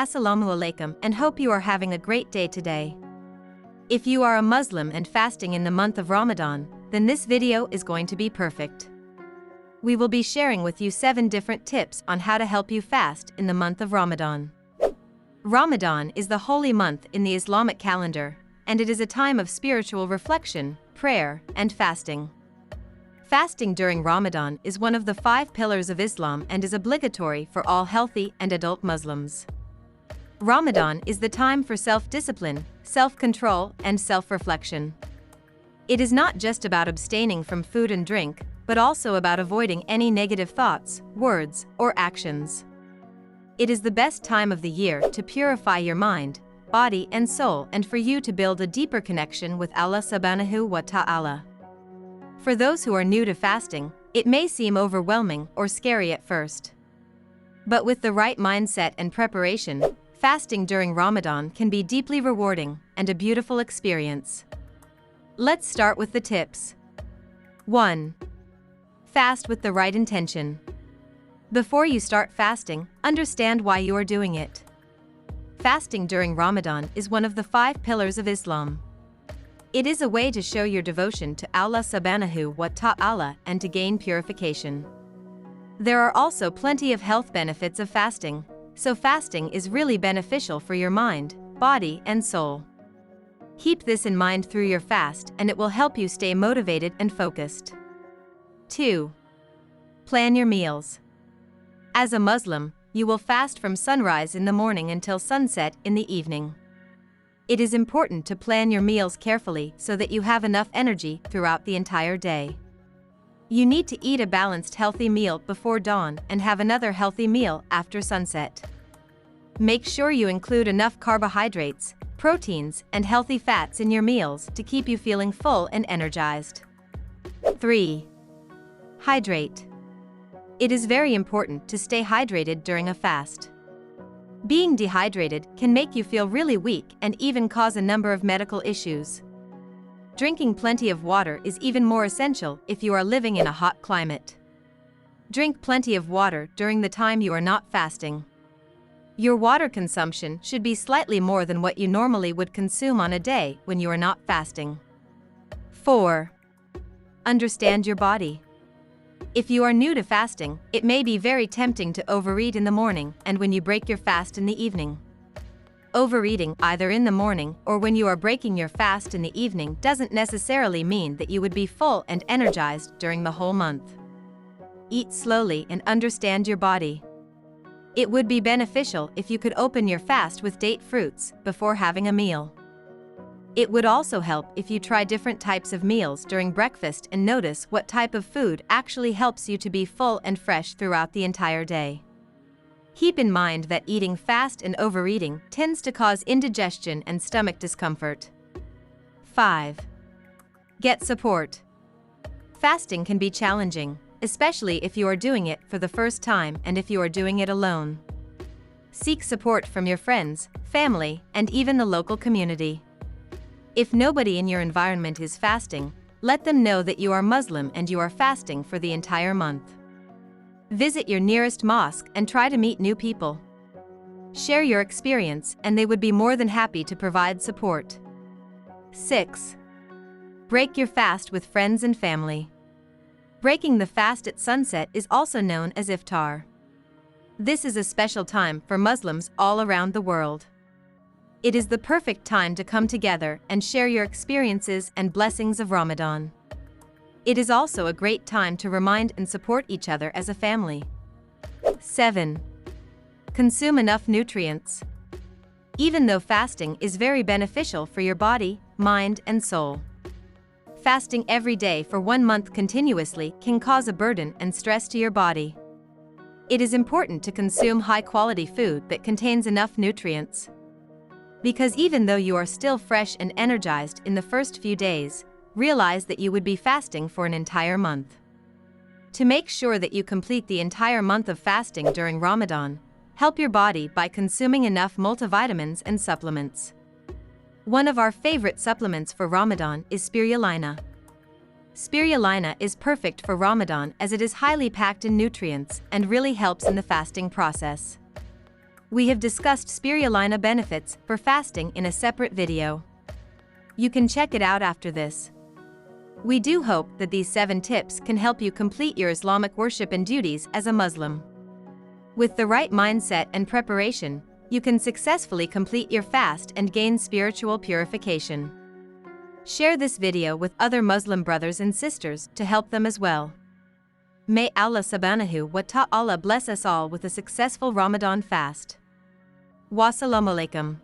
Assalamu alaikum, and hope you are having a great day today. If you are a Muslim and fasting in the month of Ramadan, then this video is going to be perfect. We will be sharing with you 7 different tips on how to help you fast in the month of Ramadan. Ramadan is the holy month in the Islamic calendar, and it is a time of spiritual reflection, prayer, and fasting. Fasting during Ramadan is one of the 5 pillars of Islam and is obligatory for all healthy and adult Muslims. Ramadan is the time for self-discipline, self-control, and self-reflection. It is not just about abstaining from food and drink, but also about avoiding any negative thoughts, words, or actions. It is the best time of the year to purify your mind, body, and soul, and for you to build a deeper connection with Allah subhanahu wa ta'ala. For those who are new to fasting, it may seem overwhelming or scary at first. But with the right mindset and preparation, fasting during Ramadan can be deeply rewarding and a beautiful experience. Let's start with the tips. 1. Fast with the right intention. Before you start fasting, understand why you are doing it. Fasting during Ramadan is one of the 5 pillars of Islam. It is a way to show your devotion to Allah subhanahu wa ta'ala and to gain purification. There are also plenty of health benefits of fasting, so fasting is really beneficial for your mind, body, and soul. Keep this in mind through your fast, and it will help you stay motivated and focused. 2. Plan your meals. As a Muslim, you will fast from sunrise in the morning until sunset in the evening. It is important to plan your meals carefully so that you have enough energy throughout the entire day. You need to eat a balanced healthy meal before dawn and have another healthy meal after sunset. Make sure you include enough carbohydrates, proteins, and healthy fats in your meals to keep you feeling full and energized. 3. Hydrate. It is very important to stay hydrated during a fast. Being dehydrated can make you feel really weak and even cause a number of medical issues. Drinking plenty of water is even more essential if you are living in a hot climate. Drink plenty of water during the time you are not fasting. Your water consumption should be slightly more than what you normally would consume on a day when you are not fasting. 4. Understand your body. If you are new to fasting, it may be very tempting to overeat in the morning and when you break your fast in the evening. Overeating either in the morning or when you are breaking your fast in the evening doesn't necessarily mean that you would be full and energized during the whole month. Eat slowly and understand your body. It would be beneficial if you could open your fast with date fruits before having a meal. It would also help if you try different types of meals during breakfast and notice what type of food actually helps you to be full and fresh throughout the entire day. Keep in mind that eating fast and overeating tends to cause indigestion and stomach discomfort. 5. Get support. Fasting can be challenging, especially if you are doing it for the first time and if you are doing it alone. Seek support from your friends, family, and even the local community. If nobody in your environment is fasting, let them know that you are Muslim and you are fasting for the entire month. Visit your nearest mosque and try to meet new people. Share your experience and they would be more than happy to provide support. 6. Break your fast with friends and family. Breaking the fast at sunset is also known as iftar. This is a special time for Muslims all around the world. It is the perfect time to come together and share your experiences and blessings of Ramadan. It is also a great time to remind and support each other as a family. 7. Consume enough nutrients. Even though fasting is very beneficial for your body, mind, and soul, fasting every day for 1 month continuously can cause a burden and stress to your body. It is important to consume high-quality food that contains enough nutrients. Because even though you are still fresh and energized in the first few days, realize that you would be fasting for an entire month. To make sure that you complete the entire month of fasting during Ramadan, help your body by consuming enough multivitamins and supplements. One of our favorite supplements for Ramadan is spirulina. Spirulina is perfect for Ramadan as it is highly packed in nutrients and really helps in the fasting process. We have discussed spirulina benefits for fasting in a separate video. You can check it out after this. We do hope that these 7 tips can help you complete your Islamic worship and duties as a Muslim. With the right mindset and preparation, you can successfully complete your fast and gain spiritual purification. Share this video with other Muslim brothers and sisters to help them as well. May Allah subhanahu wa ta'ala bless us all with a successful Ramadan fast. Wassalamu alaikum.